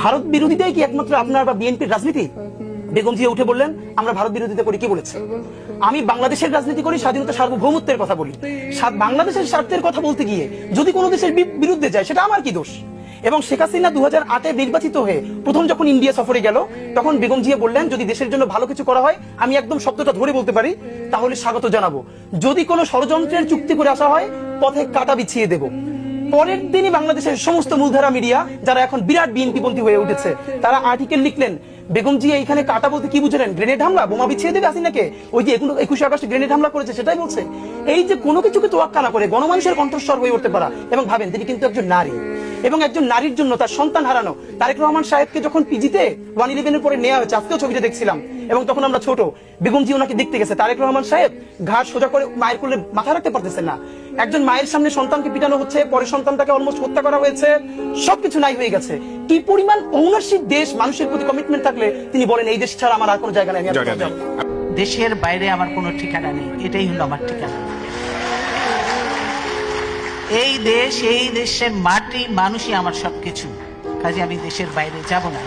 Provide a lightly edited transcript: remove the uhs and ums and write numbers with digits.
ভারত বিরোধিতাই কি একমাত্র আপনার বা বিএনপির রাজনীতি? বেগম জিয়া উঠে বললেন আমরা ভারত বিরোধিতা করি, কি বলেছে? আমি বাংলাদেশের রাজনীতি করি, স্বাধীনতা সার্বভৌমত্বের কথা বলি। বাংলাদেশের স্বার্থের কথা বলতে গিয়ে যদি কোনো দেশের বিরুদ্ধে যায় সেটা আমার কি দোষ? এবং শেখ হাসিনা 2008-এ নির্বাচিত হয়ে প্রথম যখন ইন্ডিয়া সফরে গেল, তখন বেগম জিয়া বললেন যদি দেশের জন্য ভালো কিছু করা হয়, আমি একদম শব্দটা ধরে বলতে পারি, তাহলে স্বাগত জানাবো। যদি কোনো ষড়যন্ত্রের চুক্তি করে আসা হয়, পথে কাঁটা বিছিয়ে দেব। পরের দিনই বাংলাদেশের সমস্ত মূলধারা মিডিয়া, যারা এখন বিরাট বিএনপিপন্থী হয়ে উঠেছে, তারা আর্টিকেল লিখলেন বেগম জিয়া এখানে কাটা বলতে কি বুঝলেন? গ্রেনেড হামলা, বোমা বিছিয়ে দেবে হাসিনাকে। ওই যে 21শে আগস্টে গ্রেনেড হামলা করেছে সেটাই বলছে। এই যে কোনো কিছুকে তোয়াক্কা না করে গণমানুষের কণ্ঠস্বর হয়ে উঠতে পারা, এবং ভাবেন তিনি কিন্তু একজন নারী, এবং একজন নারীর জন্য তার সন্তান হারানো। তারেক রহমান সাহেবকে যখন পিজিতে 111-এর পরে নেওয়া হয়েছে, আজকেও ছবিটা দেখছিলাম, এবং তখন আমরা ছোট, বেগম জি ওনাকে দেখতে গেছে, তারেক রহমান সাহেব ঘাট সোজা করে মায়ের কোলে মাথা রাখতে পারতেছেন না। একজন মায়ের সামনে সন্তানকে পিটানো হচ্ছে, পরে সন্তানটাকে অলমোস্ট হত্যা করা হয়েছে, সবকিছু নাই হয়ে গেছে। কি পরিমাণ ওনারশিপ দেশ, মানুষের প্রতি কমিটমেন্ট থাকলে তিনি বলেন এই দেশ ছাড়া আমার আর কোনো জায়গা নেই। দেশের বাইরে আমার কোনো ঠিকানা নেই, এটাই হলো আমার ঠিকানা। এই দেশ, এই দেশের মাটি, মানুষই আমার সবকিছু। কাজে আমি দেশের বাইরে যাব না।